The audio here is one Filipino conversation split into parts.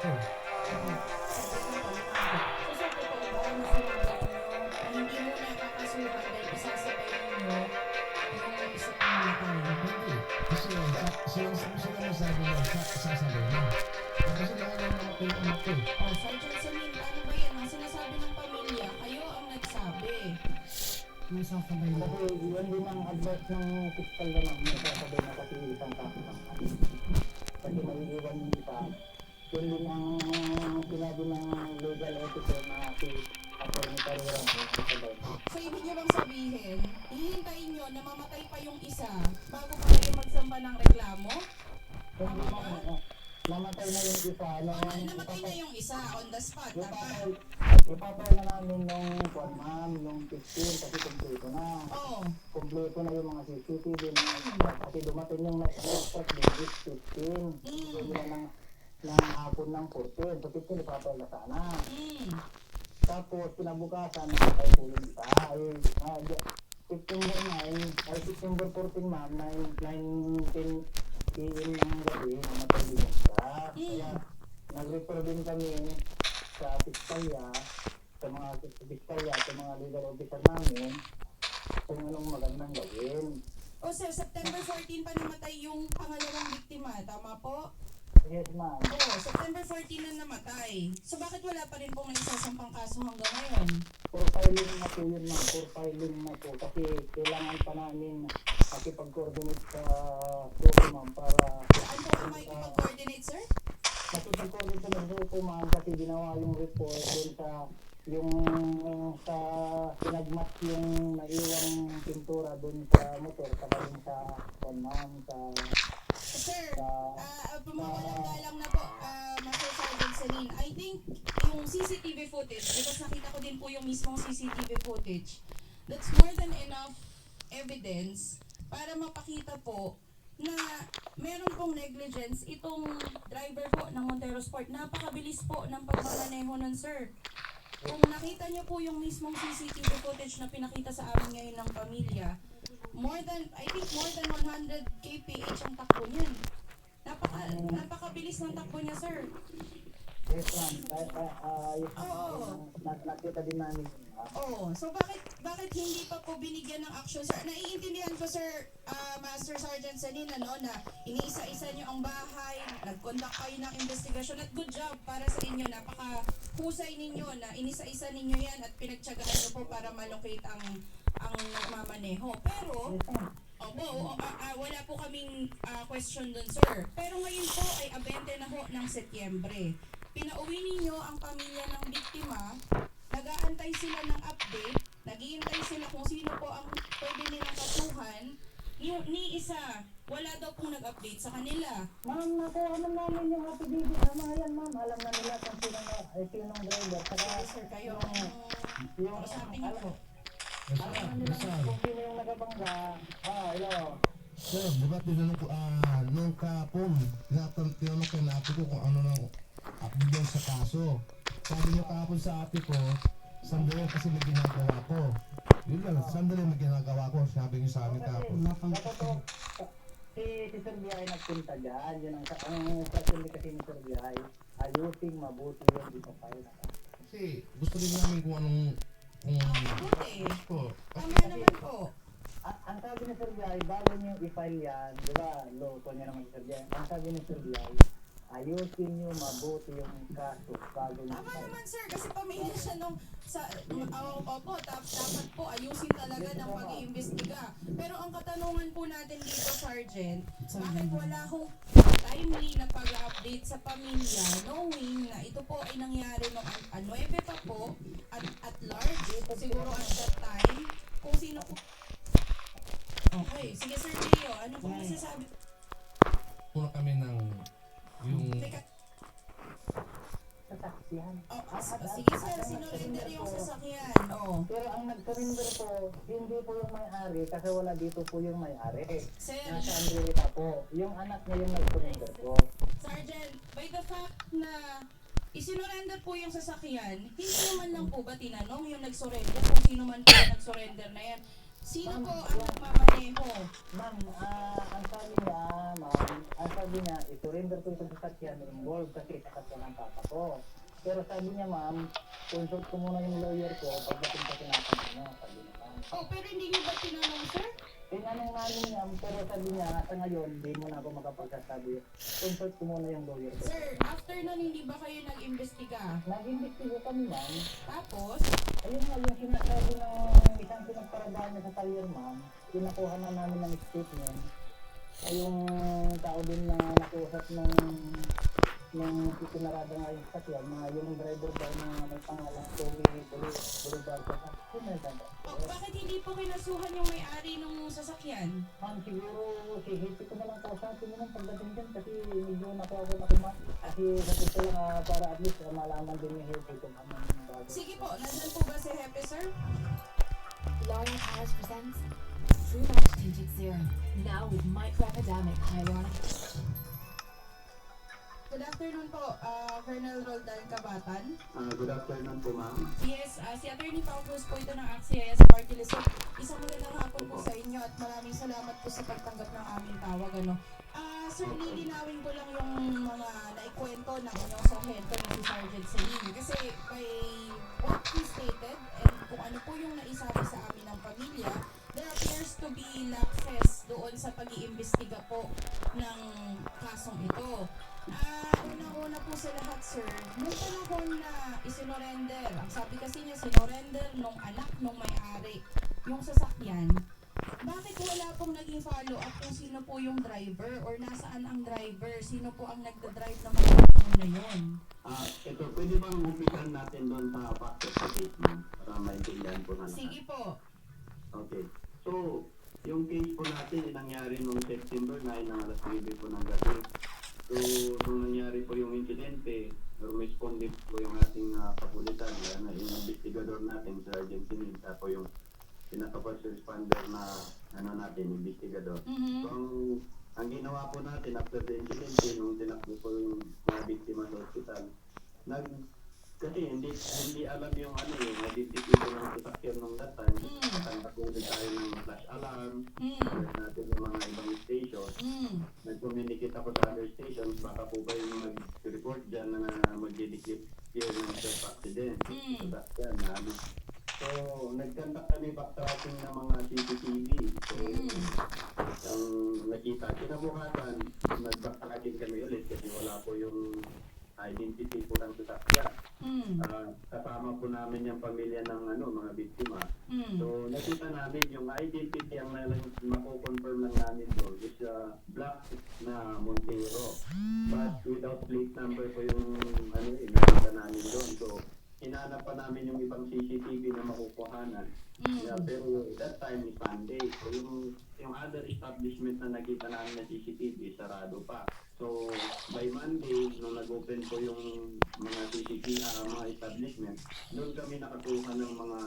ito. So sa totoo ba, nasundan nyo na hindi mo nakakasuhan dahil isasabay ninyo yung isang namatay? Hindi. Kasi sila masabi na sasabi na. Kasi nawalan naman ko yung anak ko eh. Oh, Sergeant Samin, ano ba yan? Ang sinasabi ng pamilya, kayo ang nagsabi. May sasabay na. Kasi yun din ang advice ng fiscal naman, may sasabay na kasi isang kakasangka. Kasi maiiwan yung isa. Yun din ang sinabi ng legal officer na si Atty. Carrera may sasabay na. So, ibig nyo bang sabihin, hihintayin nyo na mamatay pa yung isa bago pa kayo magsampa ng reklamo? Hindi na, namatay na yung isa. Namatay na yung isa on the spot, tama? Ipapay na namin nung 1 ma'am, nung 15 kasi kumpleto na. Oo. Kumpleto na yung mga CCTV na kasi dumating yung na-extract digit 15. Hindi na ng hapon ng 14. So 15 ipapay na sana. Tapos kinabukasan nakatay po yung isa. September 9, ay September 14 ma'am, 9:10 PM ng gabi, namatay din yung isa. Kaya nag-refer din kami sa piskalya, sa mga legal officer namin, kung anong magandang gawin. O sir, September 14 pa namatay yung pangalawang biktima, tama po? Yes ma'am. Oo, September 14 na namatay. So bakit wala pa rin pong nagsasampang kaso hanggang ngayon? Profiling na po yun ma'am, profiling na po. Kasi kailangan pa namin makipag-coordinate sa grupo ma'am para Saan po kayo makikipag-coordinate, sir? makipag-coordinate sa grupo ma'am kasi ginawa yung report dun sa sa pinagmat yung naiwang pintura dun sa motor saka dun sa ma'am sa Sir, pumakalang na po, Master Sergeant Celine. I think yung CCTV footage, because nakita ko din po yung mismong CCTV footage, that's more than enough evidence para mapakita po na meron pong negligence itong driver po ng Montero Sport. Napakabilis po ng pagmamaneho nun, sir. Kung nakita niyo po yung mismong CCTV footage na pinakita sa amin ngayon ng pamilya, I think more than 100 kph ang takbo niyan. Napakabilis ng takbo niya, sir. yes ma'am. Nakita din namin yun, ma'am. Oo. So bakit hindi pa po binigyan ng action, sir? Naiintindihan ko, sir, Master Sergeant Sanina, no, na iniisa-isa niyo ang bahay, nag-conduct kayo ng investigasyon at good job para sa inyo. Napaka-husay ninyo na inisa-isa ninyo yan at pinagtiyagahan niyo po para malocate ang nagmamaneho. Pero, wala po kaming question dun, sir. Pero ngayon po ay 20 na ho ng Setyembre. Pinauwi ninyo ang pamilya ng biktima, nag-aantay sila ng update, naghihintay sila kung sino po ang pwede nilang kasuhan. Ni isa, wala daw pong nag-update sa kanila. Ma'am, nakuha namin yung affidavit na mga yan, ma'am. Alam na nila kung sinong driver. Saka Sige, sir, kayo yung kausapin niyo po. alam na nila kung sino yung nagabangga. Hello. Sir, di ba tinanong ko, nung kapon, tinanong ko na ate ko kung ano nang update sa kaso. Sabi niyo kapon sa ate ko, sandali kasi may ginagawa ko. Yun lang, sandali may ginagawa ko, sabi niyo sa amin kapon. Si Sir Biay nagpunta dyan. Yun ang sabi kasi ni Sir Biay. Ayusin mabuti yung ipapile na. Kasi gusto rin namin kung anong Mabuti. po. Tama naman po. Ang sabi ni Sir Biay, bago niyo i-file yan, di ba, loko niya naman si Sir Biay. Ang sabi ni Sir Biay, ayusin niyo mabuti yung kaso bago niyo Tama i-file. naman, sir, kasi pamilya siya nung opo, dapat po ayusin talaga ng pag-iimbestiga. Pero ang katanungan po natin dito, Sergeant, bakit wala hong timely na pag-update sa pamilya knowing na ito po ay nangyari noong 9 pa po at large, siguro at that time, kung sino po. Okay, sige Sir Leo, ano po masasabi? Puno kami ng yung Teka, Sasaksihan. sige sir, sinurrender yung sasakyan. Pero ang nag-surrender po, hindi po yung may-ari kasi wala dito po yung may-ari. Sir, Nasa Andrewita po. Yung anak niya yung nag-surrender po. Sergeant, by the fact na isinurrender po yung sasakyan, hindi naman lang po ba tinanong yung nag-surrender kung sino man po yung nag-surrender na yan? Sino po ang nagmamaneho? Ma'am, ang sabi niya, i-surrender ko yung sasakyan, involved kasi sasakyan ng papa ko. Pero sabi niya, ma'am, consult ko muna yung lawyer ko pagdating sa tinatanong niyo, sabi niya, ma'am. Oh, pero hindi niyo ba tinanong, sir? Tinanong namin niya, pero sabi niya, sa ngayon, di mo na ako makapagsasabi. Consult ko muna yung lawyer ko. Sir, after nun, hindi ba kayo nag-imbestiga? Nag-investigo kami, ma'am. Tapos, Ayun nga, yung sinasabi ng isang pinagparadaan niya sa talyer, ma'am, kinakuha na namin ng statement. Ay yung tao din na nakuusap ng itinarada nga yung sakyan, mga yung driver daw na may pangalang Toby Boulevard sa sakyan. oh, bakit hindi po kinasuhan yung may-ari nung sasakyan? Ma'am, siguro hihiti ko na lang kausapin mo ng pagdating dyan kasi medyo nakuha ko na kumat. Kasi sa tito lang para at least malaman din yung hihiti ko naman. Sige po, nandun po ba si Hepe, sir? L'Oreal Paris presents True Match Tinted Serum, now with microepidemic hyaluronic. Good afternoon po, Colonel Roldan Cabatan. Good afternoon po, ma'am. Yes, si Attorney Pao Cruz po ito ng AXIS Party List. Isang magandang hapon po sa inyo at maraming salamat po sa pagtanggap ng aming tawag. Sir, lilinawin ko lang yung mga naikwento ng inyong sargento na si Sergeant Celine. Kasi by what he stated and kung ano po yung naisabi sa amin ng pamilya, there appears to be lapses doon sa pag-iimbestiga po ng kasong ito. Unang-una po sa lahat, sir, nung panahon na isinorender, ang sabi kasi niya, sinorender nung anak nung may-ari, yung sasakyan, bakit wala pong naging follow-up kung sino po yung driver or nasaan ang driver, sino po ang nagda-drive ng mga panahon na yun? Ito, pwede bang umpisan natin doon sa factor sa case, ma'am? Para maintindihan po na lahat. Sige po. Okay. So, yung case po natin, nangyari noong September 9 ng alas 9 po ng gabi. So, nung nangyari po yung insidente, responde po yung ating kapulisan, yung investigador natin, Sergeant Sinin, po yung pinaka-first responder na investigador. Mhm. So, ang ginawa po natin after the incident, nung tinakbo po yung mga biktima sa hospital, kasi hindi alam yung identity po ng sasakyan nung that time. Nagpapagod tayo ng flash alarm, meron natin yung mga ibang station. Nag-communicate ako sa other stations, baka po ba yung mag-report dyan na mag-dedicate ng self-accident sa sasakyan. So, nagkandak kami backtracking ng mga CCTV. So, ang nakita, kinabukasan, nag-backtracking kami ulit kasi wala po yung identity po ng sasakyan. Kasama po namin yung pamilya ng mga biktima. So, nakita namin yung identity ang mako-confirm lang namin doon is black na Montero. But without plate number po yung nakita namin doon. So, hinahanap pa namin yung ibang CCTV na makukuhanan. Yeah, pero that time is Sunday. So yung other establishment na nakita namin na CCTV, sarado pa. So by Monday, nung nag-open po yung mga CCTV, mga establishment, doon kami nakakuha ng mga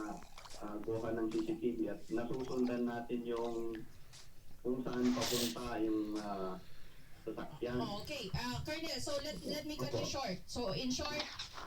kuha ng CCTV at nasusundan natin yung kung saan papunta yung sasakyan. Okay, Colonel, so let me cut you short. So in short,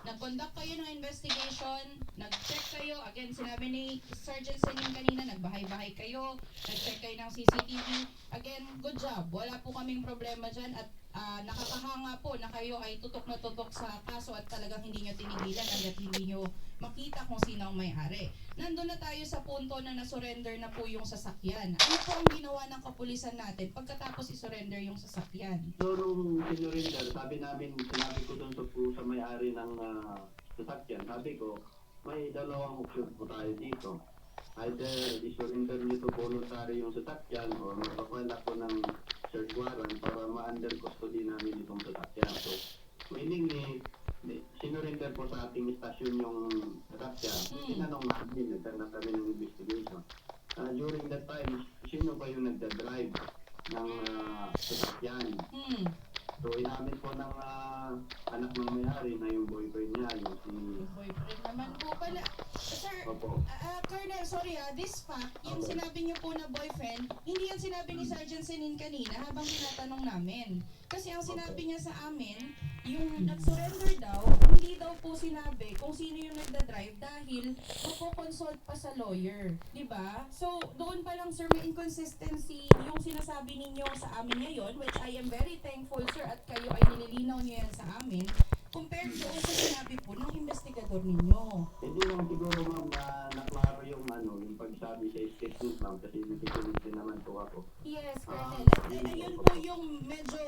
nag-conduct kayo ng investigation, nag-check kayo, again sinabi ni Sergeant Senin kanina, nagbahay-bahay kayo, nag-check kayo ng CCTV. Again, good job. Wala po kaming problema dyan at nakakahanga po na kayo ay tutok na tutok sa kaso at talagang hindi nyo tinigilan hanggat hindi nyo makita kung sino ang may-ari. Nandun na tayo sa punto na nasurrender na po yung sasakyan. Ano po ang ginawa ng kapulisan natin pagkatapos isurrender yung sasakyan? So nung sinurinder, sinabi ko doon sa may-ari ng sasakyan, sabi ko, may dalawang option po tayo dito. Either isurrender nyo to voluntary yung sasakyan or magpapala ko ng search warrant para ma-under custody namin itong sasakyan. So, meaning sinurinder po sa ating stasyon yung sasakyan. Tinanong namin, nagtanong kami ng investigation. During that time, sino ba yung nagda-drive ng sasakyan? So, inamin po ng anak ng may-ari na yung boyfriend niya, yung si... Boyfriend naman po pala. Sir, Opo. Colonel, sorry this fact, yung sinabi niyo po na boyfriend, hindi yan sinabi ni Sergeant Senin kanina habang tinatanong namin. Kasi ang sinabi niya sa amin, yung nag-surrender daw, hindi daw po sinabi kung sino yung magdadrive dahil magpo-consult pa sa lawyer, di ba? So, doon pa lang sir, may inconsistency yung sinasabi ninyo sa amin ngayon, which I am very thankful sir at kayo ay nililinaw niyo yan sa amin, compared doon sa sinabi po ng investigador ninyo. Hindi lang siguro ma'am na naklaro yung yung pagsabi sa statement ma'am kasi natikinig din naman po ako. Yes, Colonel. Ah, At yun ayun po. po yung medyo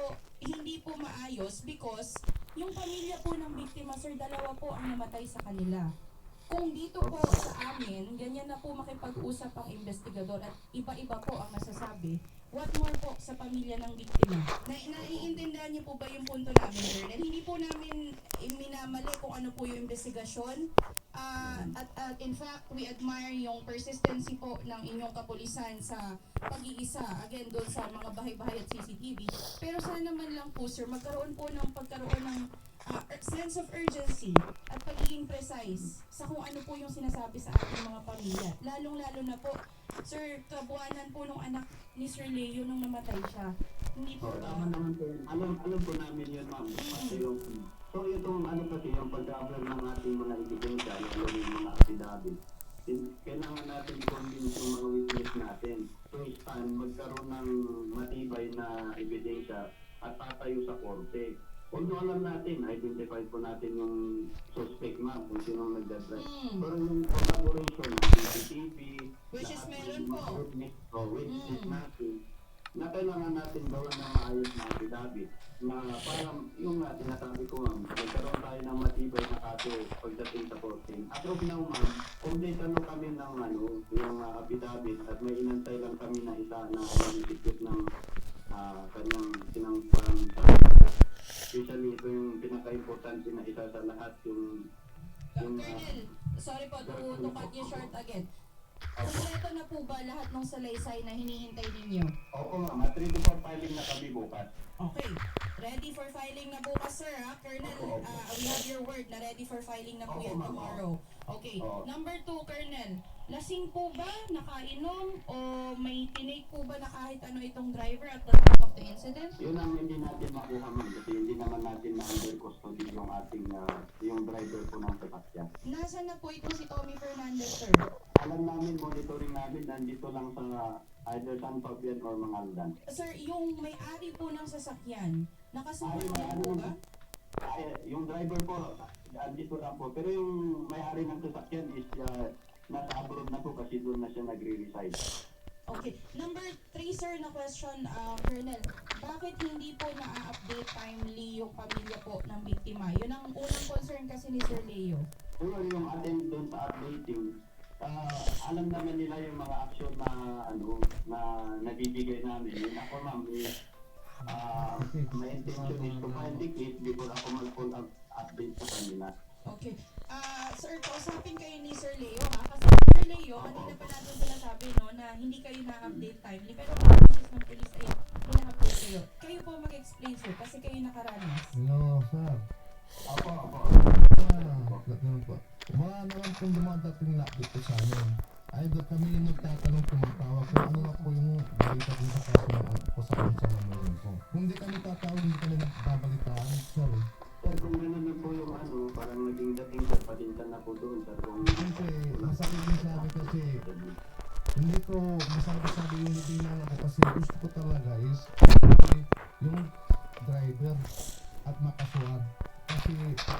hindi po maayos because yung pamilya po ng biktima, sir, dalawa po ang namatay sa kanila. Kung dito po sa amin, ganyan na po makipag-usap ang investigador at iba-iba po ang nasasabi. What more po sa pamilya ng biktima? Naiintindihan niyo po ba yung punto namin, Colonel? Hindi po namin minamali kung ano po yung investigasyon. At in fact, we admire yung persistency po ng inyong kapulisan sa pag-iisa, again, doon sa mga bahay-bahay at CCTV. Pero sana naman lang po, sir, magkaroon ng sense of urgency at pagiging precise sa kung ano po yung sinasabi sa ating mga pamilya. Lalong-lalo na po, sir, kabuanan po ng anak ni Sir Leo nung namatay siya. Hindi po ba? Tama naman po yun. Alam po namin yun ma'am. Kasi so itong kasi yung pag-upload ng ating mga ebidensya, yung mga affidavit, kailangan natin i-convince yung mga witness natin. First time, magkaroon ng matibay na ebidensya at tatayo sa korte. Although alam natin, identify po natin yung suspect ma'am kung sino nagdadrive. Pero yung collaboration ng CCTV, Which is lahat meron ng po. mga witness natin, na kailangan natin gawan ng maayos na affidavit na parang yung sinasabi ko ma'am, magkaroon tayo ng matibay na kaso pagdating sa korte. As of now ma'am, complete kami ng yung affidavit at may inantay lang kami na isa na mag-execute ng kanyang sinangkuhan sa especially ito yung pinaka-importante na isa sa lahat yung Colonel, sorry po to cut you short again. Kompleto na po ba lahat ng salaysay na hinihintay ninyo? Opo ma'am, at ready for filing na kami bukas. Okay. Ready for filing na bukas, sir, ha? Colonel, we have your word na ready for filing na po yan tomorrow. Okay. Number 2, Colonel, lasing po ba, nakainom, o may tinake po ba na kahit ano itong driver at the time of the incident? Yun ang hindi natin makuha ma'am kasi hindi naman natin na-under custody yung ating yung driver po ng sasakyan. Nasaan na po itong si Tommy Fernandez, sir? Alam namin, monitoring namin, nandito lang sa either San Fabian or Mangaldan. Sir, yung may-ari po ng sasakyan, nakasuhan niya po ba? Yung driver po, andito lang po. Pero yung may-ari ng sasakyan is nasa abroad na po kasi doon na siya nagre-reside. Okay. Number 3, sir, na question, Colonel. Bakit hindi po na-update timely yung pamilya po ng biktima? Yun ang unang concern kasi ni Sir Leo. Pero yung atin doon sa updating, alam naman nila yung mga action na na nabibigay namin. Yun ako ma'am, my intention is to find the case before ako mag-full update sa kanila. Okay. Sir, kausapin kayo ni Sir Leo, ha? Kasi Sir Leo, kanina pa natin sinasabi, no, na hindi kayo na-update timely, pero ang process ng police ay ina-update kayo. Kayo po mag-explain, sir, kasi kayo nakaranas. No, sir. Opo. Ganun po. Mga naman kung dumadating na update po sa amin. Ay, doon kami yung nagtatanong, tumatawag kung ano na po yung balita dun sa kaso ng anak ko sa kansa ng mga ko. Kung hindi kami tatawag, hindi kami nagpapalitaan. Sorry. Sir, kung gano'n na po yung parang naging dating sa patintan na po doon, sir, kung Kasi masakit din sa akin kasi hindi ko masabi yung hiningan ako kasi gusto ko talaga is yung driver at makasuhan. Kasi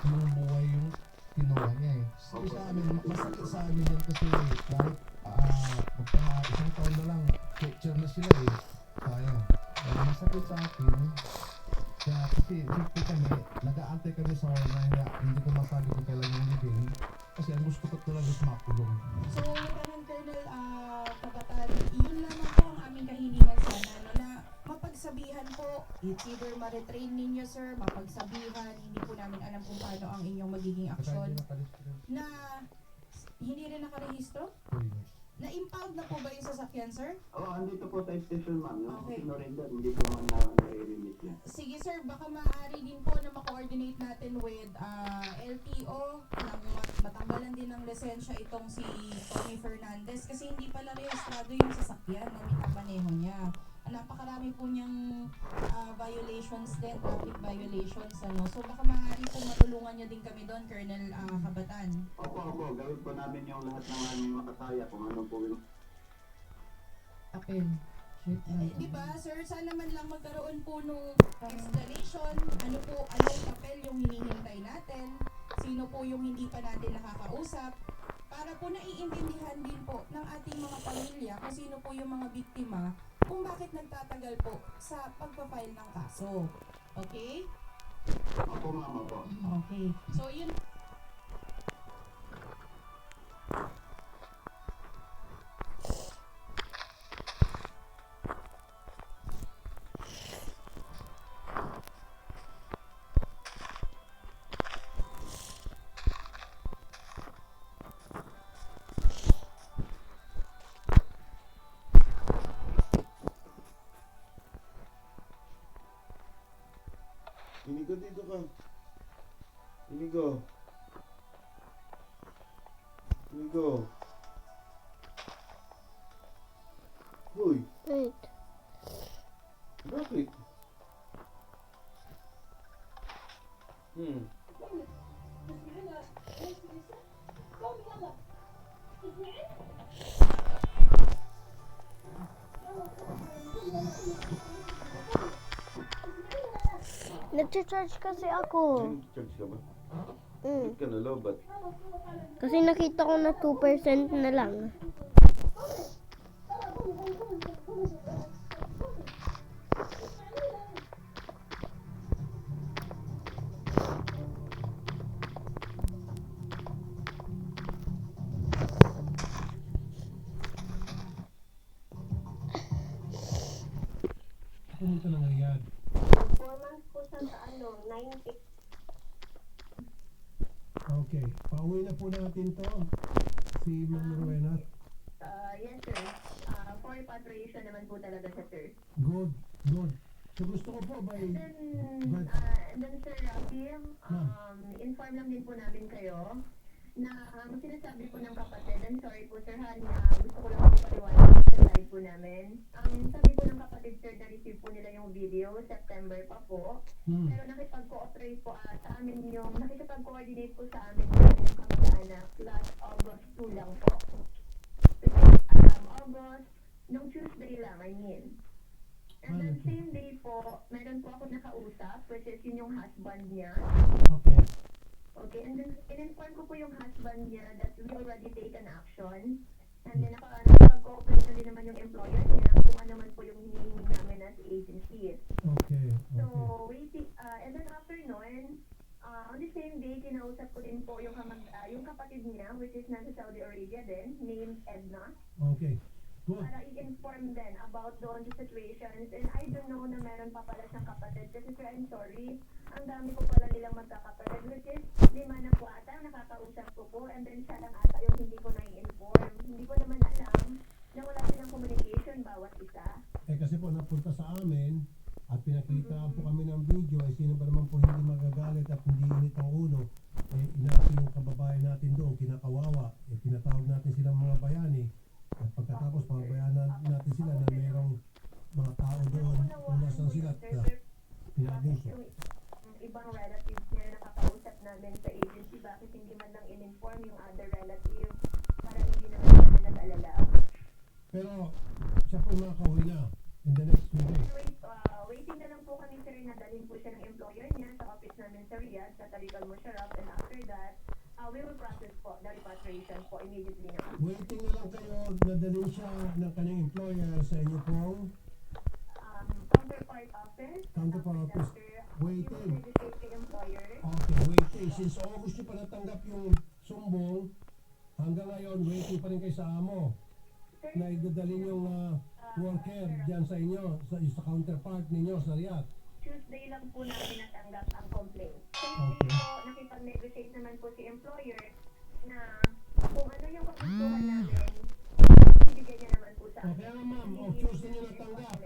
yung buhay yung kinuha niya eh. So, sa amin, masakit sa amin yan kasi kahit isang taon na lang, picture na sila eh. Kaya, masakit sa akin. Kaya kasi siyempre kami, nag-aantay kami sa online na hindi ko masabi kung kailan yung living. Kasi ang gusto ko talaga is makulong. So, Lieutenant Colonel Kabataan, yun lamang po ang aming kahilingan sana, no, na mapagsabihan po, it's either ma-retrain ninyo, sir, mapagsabihan, hindi po namin alam kung paano ang inyong magiging aksyon, na hindi rin nakarehistro? Na-impound na po ba yung sasakyan, sir? andito po sa station ma'am, yung Okay. sinurrender, hindi po man na-release yan. Sige, sir, baka maaari din po na ma-coordinate natin with LTO nang matanggalan din ng lisensya itong si Tommy Fernandez kasi hindi pala rehistrado yung sasakyan na minamaneho niya. napakarami po niyang violations din, traffic violations, ano. So baka maaari po matulungan niyo din kami doon, Colonel Kabatan. Opo, gawin po namin yung lahat ng aming makakaya kung ano po yung Apel. Shit. Di ba, sir, sana man lang magkaroon po nung explanation, anong papel yung hinihintay natin, sino po yung hindi pa natin nakakausap, para po naiintindihan din po ng ating mga pamilya kung sino po yung mga biktima, kung bakit nagtatagal po sa pagpa-file ng kaso. Okay? Opo, mama po. Okay. So, yun. Inigo, dito ka. Inigo. Inigo. Hoy, Wait. bakit? Hmm. Nag-charge kasi ako. Charge ka ba? Mm. Ba't ka nalobat? Kasi nakita ko na 2% na lang. Pumunta ng Riyadh. 4 months po siya sa 90. Okay. Pauwi na po natin to. Si Ma'am Rowena. Yes, sir. For repatriation naman po talaga siya, sir. Good. Good. So gusto ko po by... Then, sir Rafi, inform lang din po namin kayo na sinasabi po ng kapatid, I'm sorry po, sir Han, gusto ko lang po paliwanag sa side po namin. Sabi po ng kapatid, sir, na-receive po nila yung video, September pa po. Pero nakipag-cooperate po sa amin nakipag-coordinate po sa amin yung kamag-anak last August 2 lang po. August, nung Tuesday lang, I mean. And then same day po, meron po ako nakausap, which is yun yung husband niya. Okay. Okay, and then in-inform ko po yung husband niya that we already taken action. And then nakapag-cooperate na din naman yung employer niya kung ano naman po yung hinihingi namin as agency. Okay. So, Okay. and then after nun, on the same day, kinausap ko din po yung kapatid niya, which is nasa Saudi Arabia din, named Edna, Okay. Good. para i-inform din about doon sa situations. And I don't know na meron pa pala siyang kapatid. Kasi sir, I'm sorry, ang dami ko pala nilang magkakapatid, which is 5 na po ata ang nakakausap ko po, and then siya lang ata yung hindi ko na-inform. Hindi ko naman alam na wala silang communication bawat isa. Eh kasi po napunta sa amin at pinakita po kami ng video, eh sino ba naman po hindi magagalit at hindi init ang ulo, eh inapi yung kababayan natin doon, kinakawawa, eh tinatawag natin silang mga bayani, at pagkatapos pabayanan natin sila na mayroong mga tao doon kung nasan sila at pinabuso. Yung ibang relatives niya na nakakausap namin sa agency, bakit hindi man lang in-inform yung other relative para hindi naman sila nag-alala. Pero siya po makakauwi na in the next few days. Waiting na lang po kami, sir, na dalhin po siya ng employer niya sa office namin sa Riyadh, sa Tariq Al-Musharraf, and after that, we will process po the repatriation po immediately na. Waiting na lang kayo na dalhin siya ng kanyang employer sa inyo pong Counterpart office. Counterpart office. Waiting. You will negotiate kay employer. Okay, waiting. Since August nyo pa natanggap yung sumbong, hanggang ngayon, waiting pa rin kayo sa amo Sir, na idadalhin yung worker dyan sa inyo, sa counterpart ninyo sa Riyadh. Tuesday lang po namin natanggap ang complaint. Same Okay. day po, nakipag-negotiate naman po si employer na kung ano yung kagustuhan namin, ibigay niya naman po sa Okay nga ma'am, o Tuesday nyo natanggap.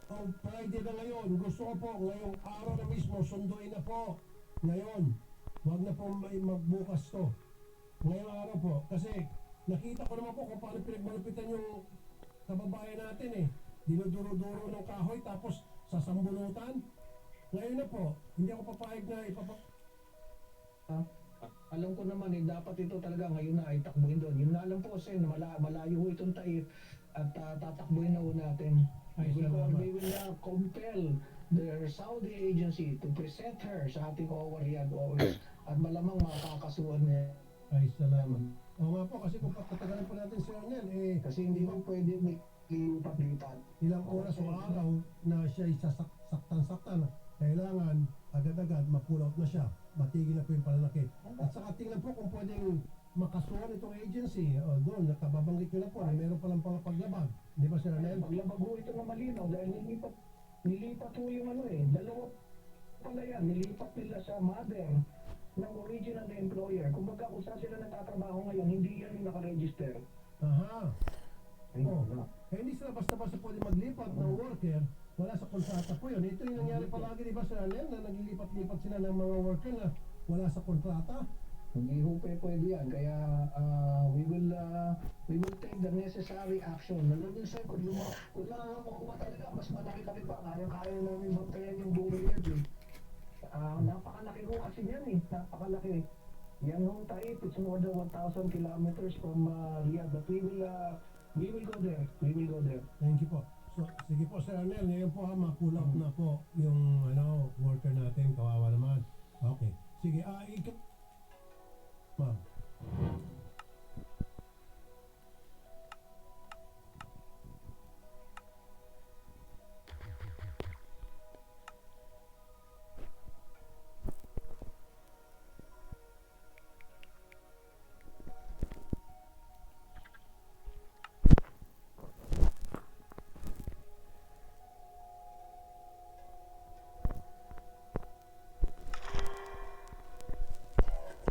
O Friday na ngayon, gusto ko po ngayong araw na mismo, sunduin na po. Ngayon, huwag na po magbukas to. Ngayong araw po, kasi nakita ko naman po kung paano pinagmalupitan yung kababayan natin eh. dinuduro-duro ng kahoy tapos sasambunutan. Ngayon na po, hindi ako papayag na Alam ko naman dapat ito talaga ngayon na ay takbuhin doon. Yun na lang po kasi malayo ho itong Taif at tatakbuhin na ho natin. Ay, We salamat. will compel the Saudi agency to present her sa ating OWA Riyadh OWA at malamang makakasuhan niya. ay salamat. Oo nga po, kasi kung patatagalin po natin si Arnel, Kasi hindi mo pwede may lipat-lipat. ilang oras o araw na siya saktan-saktan. Kailangan agad-agad ma-pull out na siya. Matigil na po yung pananakit. At saka tingnan po kung pwedeng makasuhan itong agency. O doon, nakababanggit nyo na po na meron palang paglabag. Di ba, Sir Arnel? Paglabag ho ito na malinaw dahil nilipat ho yung dalawa pala yan. Nilipat nila sa mother ng original na employer. Kumbaga kung saan sila natatrabaho ngayon, hindi yan yung nakaregister. Aha. Ayun Oh. na. Hindi sila basta-basta pwede maglipat ng worker. Wala sa kontrata po yun. Ito yung nangyari palagi, di ba, Sir Arnel, na naglilipat-lipat sila ng mga worker na wala sa kontrata. Hindi ho pwede yan. Kaya we will take the necessary action. Nalagyan sa'yo, kung makuha talaga, mas malaki kami pa. Kaya namin bantayan yung buong Riyadh. Napakalaki ho kasi yan napakalaki. Yan ho Taif, it's more than 1,000 kilometers from Riyadh. But we will go there. We will go there. Thank you po. So, sige po, Sir Arnel, ngayon po ha, ma-pull out na po yung worker natin, kawawa naman. Okay. Sige, ma'am.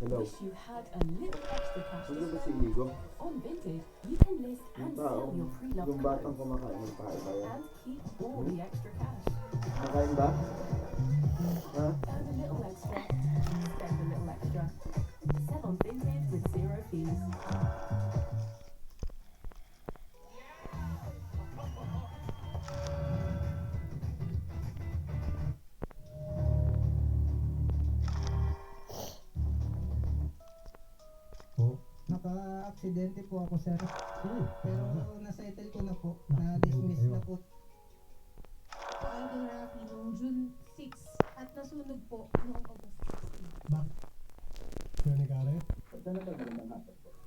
Hello. Wish you had a little extra cash Ano to ba si spend? Inigo? On Vinted, you can list and Yung tao. sell your pre-loved Yung batang clothes kumakain ng pae ba yan? and keep all the extra cash. Nakain ba? Ha? Earn a little extra, spend a little extra. Sell on Vinted with zero fees. Po. Naka-aksidente po ako, sir. Pero na-settle ko na po. Ah, Na-dismiss ayun. na po. Idol Rafi noong June 6 at nasunog po noong August 16. Bakit? Sir Nicaret?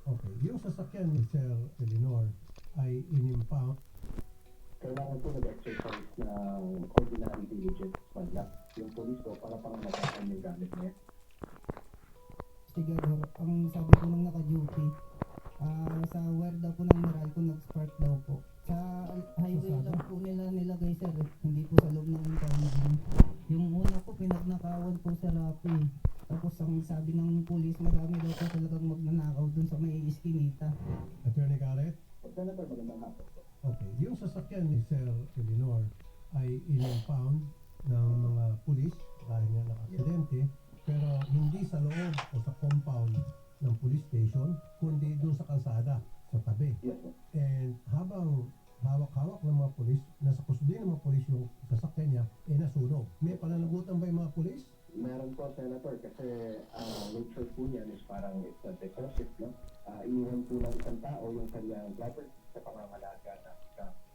Okay. Yung sasakyan ni Sir Eleanor ay inimpound. Kailangan po nag-exercise ng ordinary diligence man lang. Yung police po para pangalagaan yung gamit niya. Sigador, ang sabi ko nung naka-duty, sa wire daw po ng Meralco nag-spark daw po. Sa highway lang po nila nilagay, sir. Hindi po sa loob ng impounding. Yung una po, pinagnakawan po sa Rapi. Tapos ang sabi ng police, marami daw po talagang magnanakaw dun sa may iskinita. Attorney Garrett? Senator, magandang hapon po. Okay. Yung sasakyan ni Sir Eleanor ay inimpound ng mga pulis dahil nga ng aksidente, pero hindi sa loob o sa compound ng police station, kundi doon sa kalsada, sa tabi. Yes, sir. And habang hawak-hawak ng mga pulis, nasa custody ng mga pulis yung sasakyan niya, nasunog. May pananagutan ba yung mga pulis? Meron po, Senator, kasi nature po yan is parang it's a deposit, no? Iniwan po ng isang tao yung kanyang property sa pangangalaga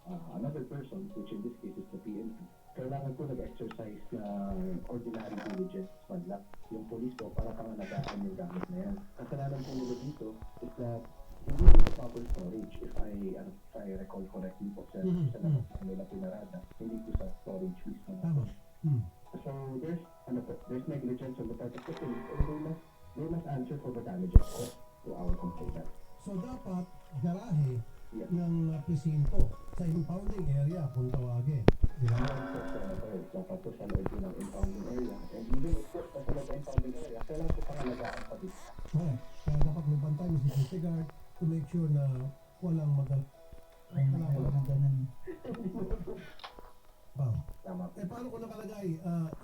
ng another person, which in this case is the PNP. Kailangan po nag-exercise ng ordinary diligence man lang. Yung police po para pangalagaan yung gamit na yan. Kasalanan po nila dito is that hindi po proper storage, if I recall correctly po, sa nila pinarada, hindi po sa storage mismo. Tama. So there's negligence on the part of the police, and they must answer for the damages to our complainant. So dapat garahe Yes. ng presinto sa impounding area kung tawagin. Di ba? Dapat po sa loob ng impounding area, and even if po sa loob ng impounding area, kailangan po pangalagaan pa dito. Okay. Kaya dapat may bantay, may security guard to make sure na walang Wala na ganun. Tama. paano kung nakalagay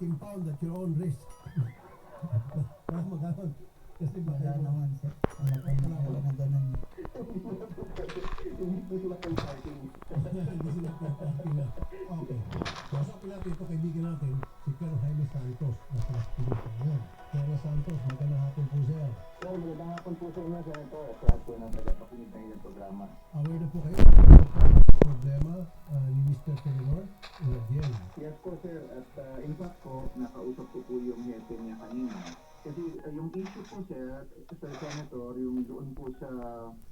impound at your own risk? Walang maganon. Kasi ba? Wala naman, sir. Wala na ganun. Hindi po sila pang parking. Hindi sila parking na sa inyo, Senator, at lahat po ng tagapakinig na ilang programa. Aware na po kayo sa problema ni Mr. Telenor Ulagiel. Yes po, sir. At in fact po, nakausap ko po yung hepe niya kanina. Kasi yung issue po, sir Senator, yung doon po sa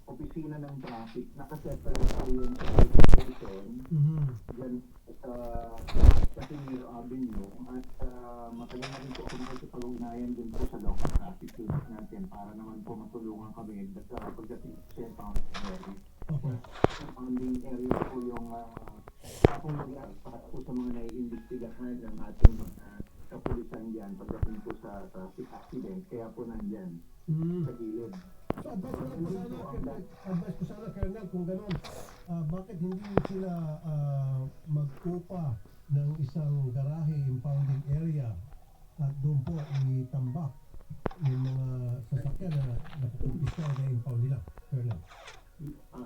opisina ng traffic, nakaseparate po yung station dyan sa Casimiro Avenue. At matagal na rin po ako sa pag-ugnayan din po sa local traffic unit natin para naman po matulungan kami pagdating sa Pound area. Okay. Pounding area po yung akong lugar para po sa mga naiimbestigahan ng ating mga kapulisan dyan pagdating po sa traffic accident. Kaya po nandyan sa gilid. So advice ko sana, Colonel, kung gano'n, bakit hindi sila mag-upa ng isang garahe impounding area at doon po itambak yung mga sasakyan na napukumpis na impound nila, Colonel?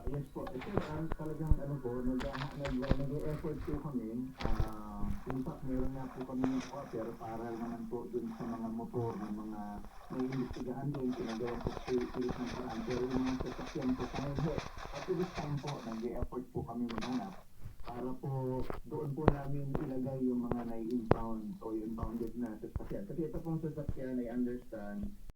Yes po. Ito talagang nag-effort po kami. In fact, meron na po kami ng pero para naman po dun sa mga motor ng mga may investigahan din, pinagawa po pilit ng paraan. Pero yung mga sasakyan po kami, at this time po, nag-effort po kami mananap para po doon po namin ilagay yung mga nai-impound o impounded na sasakyan. Kasi ito pong sasakyan, I understand,